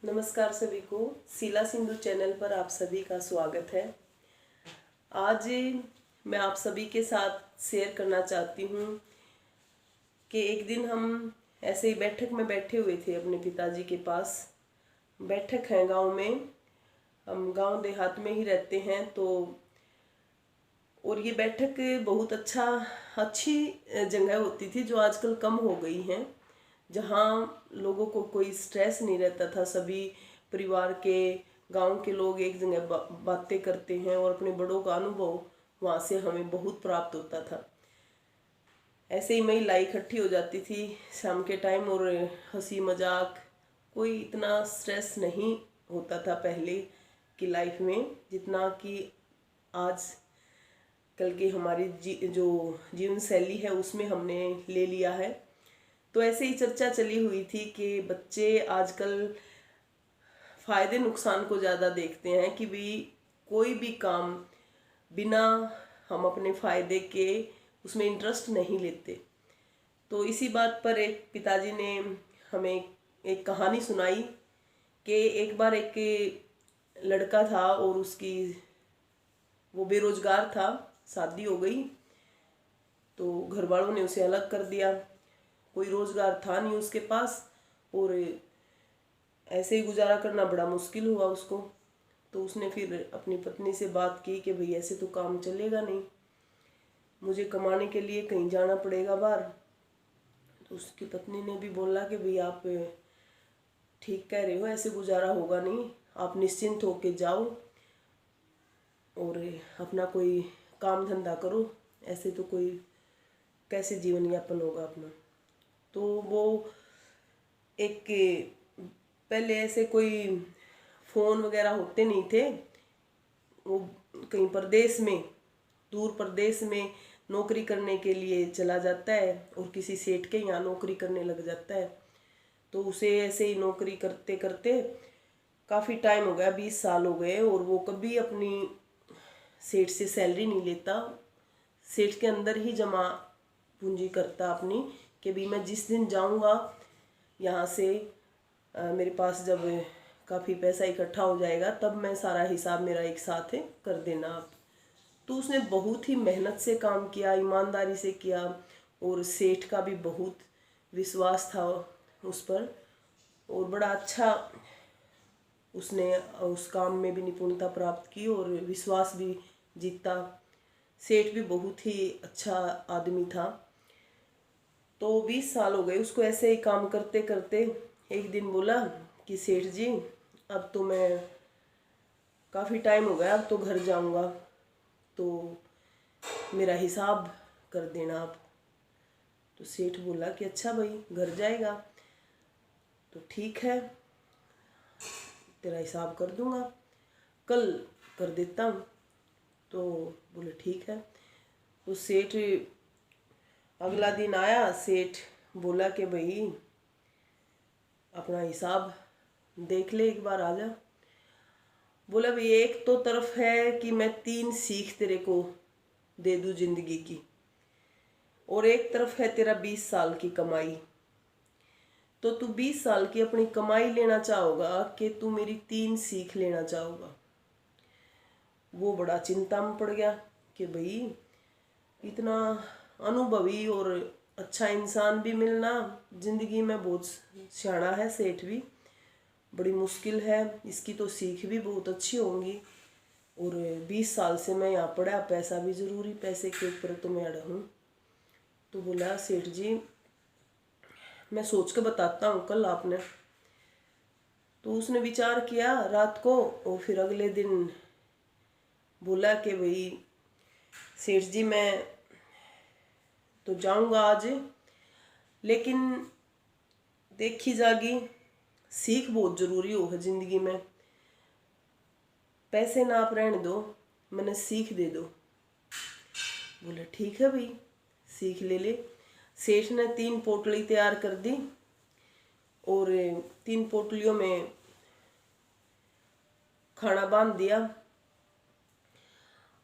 नमस्कार सभी को। शीला सिंधु चैनल पर आप सभी का स्वागत है। आज मैं आप सभी के साथ शेयर करना चाहती हूँ कि एक दिन हम ऐसे ही बैठक में बैठे हुए थे अपने पिताजी के पास। बैठक है गांव में, हम गांव देहात में ही रहते हैं। तो और ये बैठक बहुत अच्छी जगह होती थी जो आजकल कम हो गई हैं, जहाँ लोगों को कोई स्ट्रेस नहीं रहता था। सभी परिवार के, गांव के लोग एक जगह बातें करते हैं और अपने बड़ों का अनुभव वहाँ से हमें बहुत प्राप्त होता था। ऐसे ही महिला इकट्ठी हो जाती थी शाम के टाइम और हंसी मजाक, कोई इतना स्ट्रेस नहीं होता था पहले की लाइफ में जितना कि आज कल की हमारी जो जीवन शैली है उसमें हमने ले लिया है। तो ऐसे ही चर्चा चली हुई थी कि बच्चे आजकल फायदे नुकसान को ज़्यादा देखते हैं कि भी कोई भी काम बिना हम अपने फायदे के उसमें इंटरेस्ट नहीं लेते। तो इसी बात पर एक पिताजी ने हमें एक कहानी सुनाई कि एक बार एक लड़का था और वो बेरोजगार था, शादी हो गई तो घर वालों ने उसे अलग कर दिया। कोई रोजगार था नहीं उसके पास और ऐसे ही गुजारा करना बड़ा मुश्किल हुआ उसको। तो उसने फिर अपनी पत्नी से बात की कि भाई ऐसे तो काम चलेगा नहीं, मुझे कमाने के लिए कहीं जाना पड़ेगा बाहर। तो उसकी पत्नी ने भी बोला कि भाई आप ठीक कह रहे हो, ऐसे गुजारा होगा नहीं, आप निश्चिंत होके जाओ और अपना कोई काम धंधा करो, ऐसे तो कोई कैसे जीवन यापन होगा अपना। तो वो एक पहले ऐसे कोई फ़ोन वगैरह होते नहीं थे, वो कहीं प्रदेश में, दूर प्रदेश में नौकरी करने के लिए चला जाता है और किसी सेठ के यहाँ नौकरी करने लग जाता है। तो उसे ऐसे ही नौकरी करते करते काफ़ी टाइम हो गया, 20 साल हो गए, और वो कभी अपनी सेठ से सैलरी नहीं लेता। सेठ के अंदर ही जमा पूंजी करता अपनी कि भी मैं जिस दिन जाऊंगा यहाँ से मेरे पास जब काफ़ी पैसा इकट्ठा हो जाएगा तब मैं सारा हिसाब मेरा एक साथ है कर देना आप। तो उसने बहुत ही मेहनत से काम किया, ईमानदारी से किया और सेठ का भी बहुत विश्वास था उस पर और बड़ा अच्छा उसने उस काम में भी निपुणता प्राप्त की और विश्वास भी जीता। सेठ भी बहुत ही अच्छा आदमी था। तो 20 साल हो गए उसको ऐसे ही काम करते करते। एक दिन बोला कि सेठ जी अब तो मैं काफ़ी टाइम हो गया, अब तो घर जाऊंगा, तो मेरा हिसाब कर देना आप। तो सेठ बोला कि अच्छा भाई घर जाएगा तो ठीक है, तेरा हिसाब कर दूंगा, कल कर देता हूँ। तो बोले ठीक है। तो सेठ अगला दिन आया, सेठ बोला कि भाई अपना हिसाब देख ले एक बार, आ जा। बोला भाई एक तो तरफ है कि मैं 3 सीख तेरे को दे दूँ जिंदगी की, और एक तरफ है तेरा 20 साल की कमाई। तो तू 20 साल की अपनी कमाई लेना चाहोगा कि तू मेरी 3 सीख लेना चाहोगा। वो बड़ा चिंता में पड़ गया कि भाई इतना अनुभवी और अच्छा इंसान भी मिलना जिंदगी में बहुत सियाना है, सेठ भी बड़ी मुश्किल है, इसकी तो सीख भी बहुत अच्छी होंगी, और 20 साल से मैं यहाँ पड़ा, पैसा भी ज़रूरी, पैसे के ऊपर तो मैं अड़ा हूँ। तो बोला सेठ जी मैं सोच के बताता हूँ कल आपने। तो उसने विचार किया रात को और फिर अगले दिन बोला कि भाई सेठ जी मैं तो जाऊंगा आज, लेकिन देखी जागी सीख बहुत ज़रूरी हो है ज़िंदगी में, पैसे ना आप रहने दो, मैंने सीख दे दो। बोले ठीक है भाई सीख ले ले। सेठ ने 3 पोटली तैयार कर दी और 3 पोटलियों में खाना बांध दिया।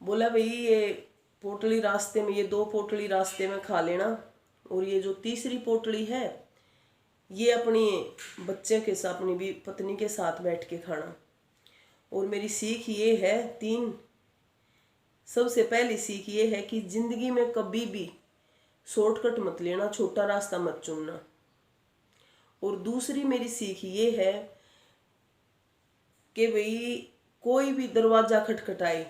बोला भाई ये पोटली रास्ते में, ये 2 पोटली रास्ते में खा लेना, और ये जो तीसरी पोटली है ये अपनी बच्चे के साथ, अपनी भी पत्नी के साथ बैठ के खाना। और मेरी सीख ये है 3। सबसे पहली सीख ये है कि जिंदगी में कभी भी शॉर्टकट मत लेना, छोटा रास्ता मत चुनना। और दूसरी मेरी सीख ये है कि भाई कोई भी दरवाजा खटखटाए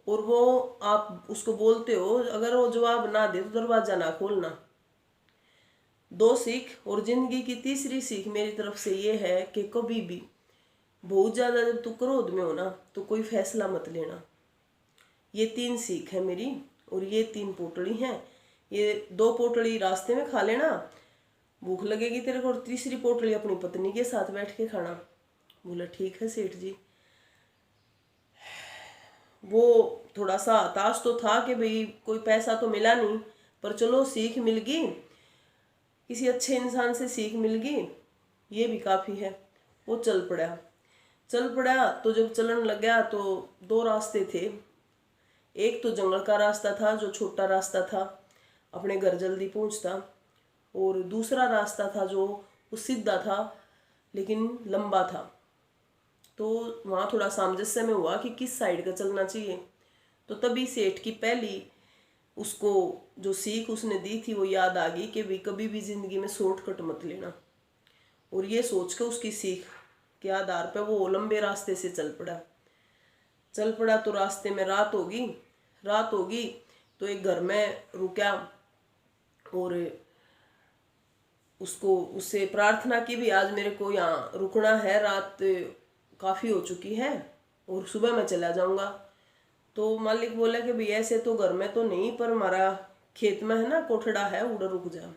और वो आप उसको बोलते हो, अगर वो जवाब ना दे तो दरवाजा ना खोलना। 2 सीख। और जिंदगी की तीसरी सीख मेरी तरफ से ये है कि कभी भी बहुत ज्यादा जब तू क्रोध में हो ना तो कोई फैसला मत लेना। ये 3 सीख है मेरी। और ये 3 पोटली हैं। ये 2 पोटली रास्ते में खा लेना, भूख लगेगी तेरे को, और तीसरी पोटली अपनी पत्नी के साथ बैठ के खाना। बोला ठीक है सेठ जी। वो थोड़ा सा हताश तो था कि भाई कोई पैसा तो मिला नहीं, पर चलो सीख मिल गई, किसी अच्छे इंसान से सीख मिल गई, ये भी काफ़ी है। वो चल पड़ा। तो जब चलन लग गया तो 2 रास्ते थे। एक तो जंगल का रास्ता था, जो छोटा रास्ता था, अपने घर जल्दी पहुंचता। और दूसरा रास्ता था जो सीधा था लेकिन लंबा था। तो वहाँ थोड़ा सामंजस्य में हुआ कि किस साइड का चलना चाहिए। तो तभी सेठ की पहली उसको जो सीख उसने दी थी वो याद आ गई कि भाई कभी भी जिंदगी में शॉर्टकट मत लेना। और ये सोच के उसकी सीख के आधार पर वो लंबे रास्ते से चल पड़ा। तो रास्ते में रात होगी तो एक घर में रुका और उससे प्रार्थना की भी, आज मेरे को यहाँ रुकना है, रात काफ़ी हो चुकी है और सुबह मैं चला जाऊँगा। तो मालिक बोला कि भाई ऐसे तो घर में तो नहीं, पर हमारा खेत में है ना कोठड़ा है, उधर रुक जा।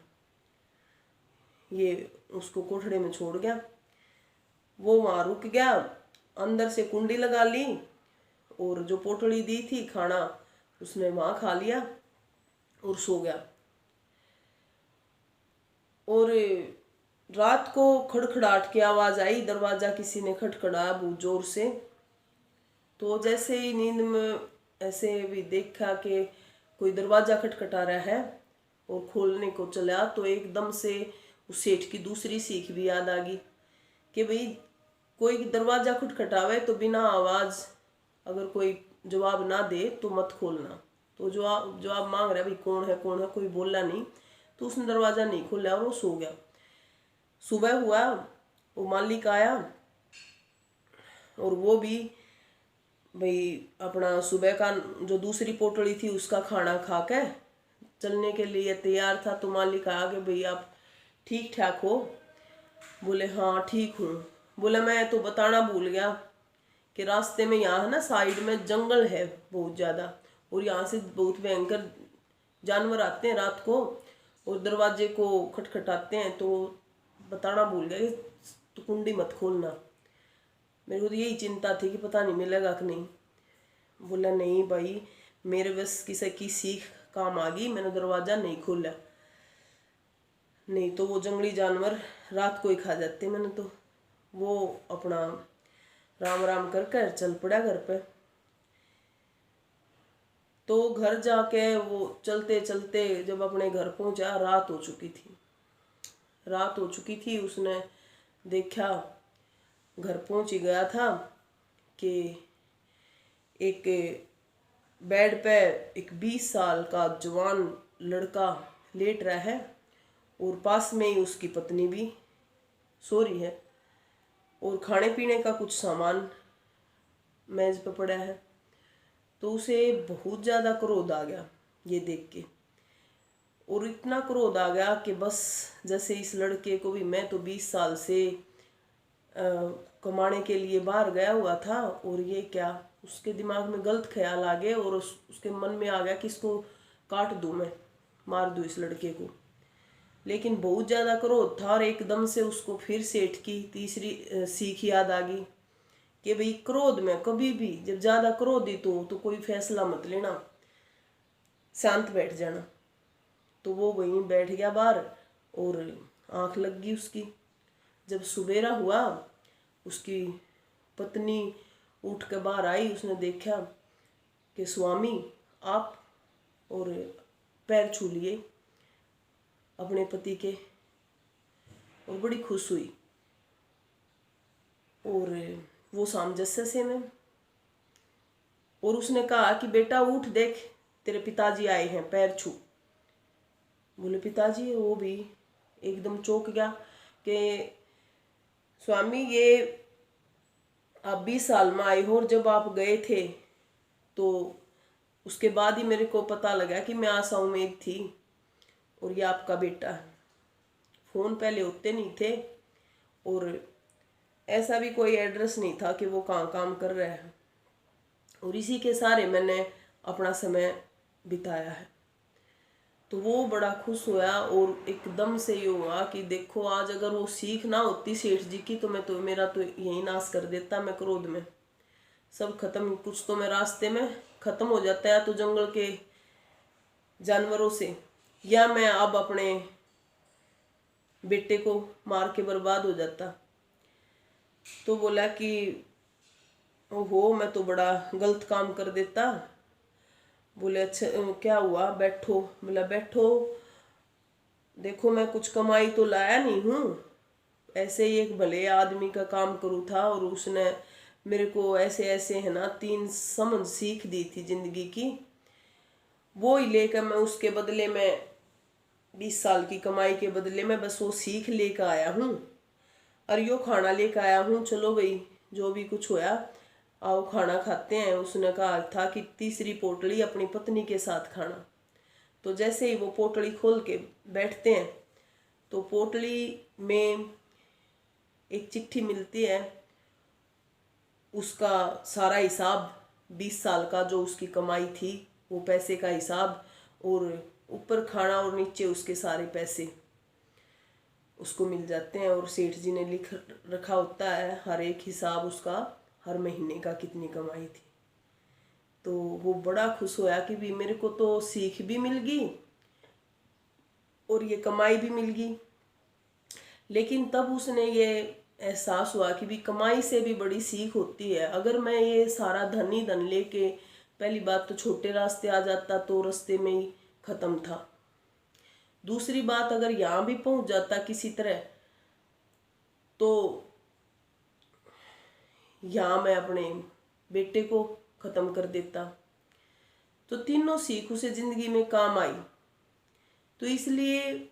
ये उसको कोठड़े में छोड़ गया। वो वहाँ रुक गया, अंदर से कुंडी लगा ली और जो पोटली दी थी खाना उसने वहाँ खा लिया और सो गया। और रात को खड़खड़ाहट की आवाज़ आई, दरवाज़ा किसी ने खटखड़ाया बहुत जोर से। तो जैसे ही नींद में ऐसे भी देखा कि कोई दरवाज़ा खटखटा रहा है और खोलने को चला, तो एकदम से उस सेठ की दूसरी सीख भी याद आ गई कि भाई कोई दरवाज़ा खटखटावे तो बिना आवाज़, अगर कोई जवाब ना दे तो मत खोलना। तो जवाब मांग रहा है भाई कौन है, कोई बोला नहीं, तो उसने दरवाज़ा नहीं खोला और वो सो गया। सुबह हुआ, वो मालिक आया और वो भी भाई अपना सुबह का जो दूसरी पोटली थी उसका खाना खा के चलने के लिए तैयार था। तो मालिक आया कि भाई आप ठीक ठाक हो? बोले हाँ ठीक हूँ। बोले मैं तो बताना भूल गया कि रास्ते में यहाँ है ना साइड में जंगल है बहुत ज़्यादा, और यहाँ से बहुत भयंकर जानवर आते हैं रात को और दरवाजे को खटखटाते हैं। तो बताना भूल गया कि तो कुंडी मत खोलना। मेरे को तो यही चिंता थी कि पता नहीं मिलेगा कि नहीं। बोला नहीं भाई, मेरे बस किसी की सीख काम आ गई, मैंने दरवाज़ा नहीं खोला, नहीं तो वो जंगली जानवर रात को ही खा जाते मैंने। तो वो अपना राम राम कर कर चल पड़ा घर पे। तो घर जाके वो चलते चलते जब अपने घर पहुंचा, रात हो चुकी थी। उसने देखा, घर पहुंच ही गया था कि एक बेड पे एक 20 साल का जवान लड़का लेट रहा है और पास में ही उसकी पत्नी भी सो रही है और खाने पीने का कुछ सामान मेज पे पड़ा है। तो उसे बहुत ज़्यादा क्रोध आ गया ये देख के, और इतना क्रोध आ गया कि बस जैसे इस लड़के को भी, मैं तो 20 साल से कमाने के लिए बाहर गया हुआ था और ये क्या, उसके दिमाग में गलत ख्याल आ गए और उसके मन में आ गया कि इसको काट दूं, मैं मार दूं इस लड़के को। लेकिन बहुत ज़्यादा क्रोध था और एकदम से उसको फिर सेठ की तीसरी सीख याद आ गई कि भाई क्रोध में कभी भी, जब ज़्यादा क्रोधित हो तो कोई फैसला मत लेना, शांत बैठ जाना। तो वो वहीं बैठ गया बाहर और आंख लग गई उसकी। जब सवेरा हुआ, उसकी पत्नी उठ के बाहर आई, उसने देखा कि स्वामी आप, और पैर छू लिए अपने पति के। और बड़ी खुश हुई। और वो सामंजस्य से में, और उसने कहा कि बेटा उठ, देख तेरे पिताजी आए हैं, पैर छू। बोले पिताजी? वो भी एकदम चौंक गया कि स्वामी ये आप 20 साल में आए हो, और जब आप गए थे तो उसके बाद ही मेरे को पता लगा कि मैं आशा उम्मीद थी और ये आपका बेटा है। फ़ोन पहले होते नहीं थे और ऐसा भी कोई एड्रेस नहीं था कि वो कहाँ काम कर रहा है, और इसी के सहारे मैंने अपना समय बिताया है। तो वो बड़ा खुश हुआ और एकदम से ये हुआ कि देखो आज अगर वो सीख ना होती सेठ जी की तो मेरा तो यही नाश कर देता। मैं क्रोध में सब खत्म, कुछ तो मैं रास्ते में खत्म हो जाता है, तो जंगल के जानवरों से, या मैं अब अपने बेटे को मार के बर्बाद हो जाता। तो बोला कि ओहो मैं तो बड़ा गलत काम कर देता। बोले अच्छा क्या हुआ, बैठो। बोला बैठो, देखो मैं कुछ कमाई तो लाया नहीं हूँ, ऐसे ही एक भले आदमी का काम करूँ था, और उसने मेरे को ऐसे ऐसे है ना 3 समझ सीख दी थी जिंदगी की, वो ही लेकर मैं उसके बदले में 20 साल की कमाई के बदले में बस वो सीख लेकर आया हूँ, और यो खाना लेकर आया हूँ। चलो भाई जो भी कुछ होया आओ खाना खाते हैं। उसने कहा था कि तीसरी पोटली अपनी पत्नी के साथ खाना। तो जैसे ही वो पोटली खोल के बैठते हैं तो पोटली में एक चिट्ठी मिलती है, उसका सारा हिसाब 20 साल का जो उसकी कमाई थी वो पैसे का हिसाब, और ऊपर खाना और नीचे उसके सारे पैसे उसको मिल जाते हैं। और सेठ जी ने लिख रखा होता है हर एक हिसाब उसका, हर महीने का कितनी कमाई थी। तो वो बड़ा खुश होया कि भी मेरे को तो सीख भी मिल गई और ये कमाई भी मिल गई। लेकिन तब उसने ये एहसास हुआ कि भी कमाई से भी बड़ी सीख होती है। अगर मैं ये सारा धन ही धन लेके, पहली बात तो छोटे रास्ते आ जाता तो रास्ते में ही ख़त्म था। दूसरी बात अगर यहाँ भी पहुँच जाता किसी तरह तो यहाँ मैं अपने बेटे को ख़त्म कर देता। तो तीनों सीख उसे ज़िंदगी में काम आई। तो इसलिए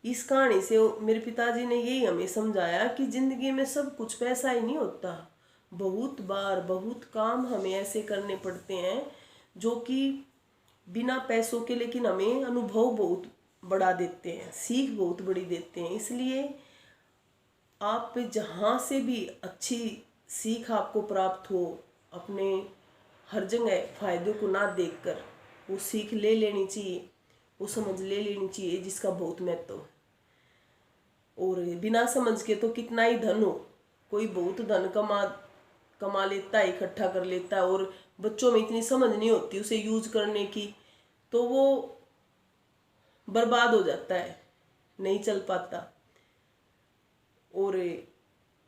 इस कहानी से मेरे पिताजी ने यही हमें समझाया कि ज़िंदगी में सब कुछ पैसा ही नहीं होता। बहुत बार बहुत काम हमें ऐसे करने पड़ते हैं जो कि बिना पैसों के, लेकिन हमें अनुभव बहुत बड़ा देते हैं, सीख बहुत बड़ी देते हैं। इसलिए आप जहाँ से भी अच्छी सीख आपको प्राप्त हो, अपने हर जगह फ़ायदे को ना देखकर वो सीख ले लेनी चाहिए, वो समझ ले लेनी चाहिए जिसका बहुत महत्व है। और बिना समझ के तो कितना ही धन हो, कोई बहुत धन कमा लेता है, इकट्ठा कर लेता है, और बच्चों में इतनी समझ नहीं होती उसे यूज करने की, तो वो बर्बाद हो जाता है, नहीं चल पाता। और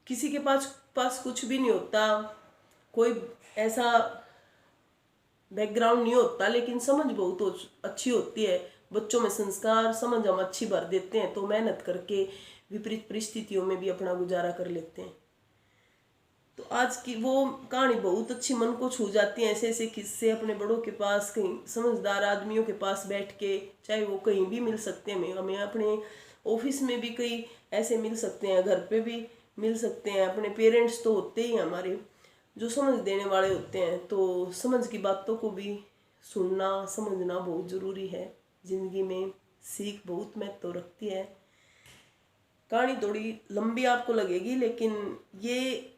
किसी के पास कुछ भी नहीं होता, कोई ऐसा बैकग्राउंड नहीं होता, लेकिन समझ बहुत अच्छी होती है। बच्चों में संस्कार समझ हम अच्छी भर देते हैं, तो मेहनत करके विपरीत परिस्थितियों में भी अपना गुजारा कर लेते हैं। तो आज की वो कहानी बहुत अच्छी, मन को छू जाती है। ऐसे ऐसे किस्से अपने बड़ों के पास, कहीं समझदार आदमियों के पास बैठ के, चाहे वो कहीं भी मिल सकते हैं, हमें अपने ऑफिस में भी कई ऐसे मिल सकते हैं, घर पे भी मिल सकते हैं। अपने पेरेंट्स तो होते ही हमारे जो समझ देने वाले होते हैं, तो समझ की बातों को भी सुनना समझना बहुत ज़रूरी है। ज़िंदगी में सीख बहुत महत्व रखती है। कहानी थोड़ी लंबी आपको लगेगी, लेकिन ये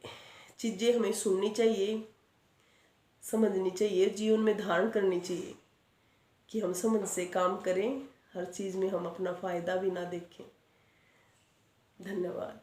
चीज़ें हमें सुननी चाहिए, समझनी चाहिए, जीवन में धारण करनी चाहिए कि हम समझ से काम करें, हर चीज़ में हम अपना फ़ायदा भी ना देखें। धन्यवाद।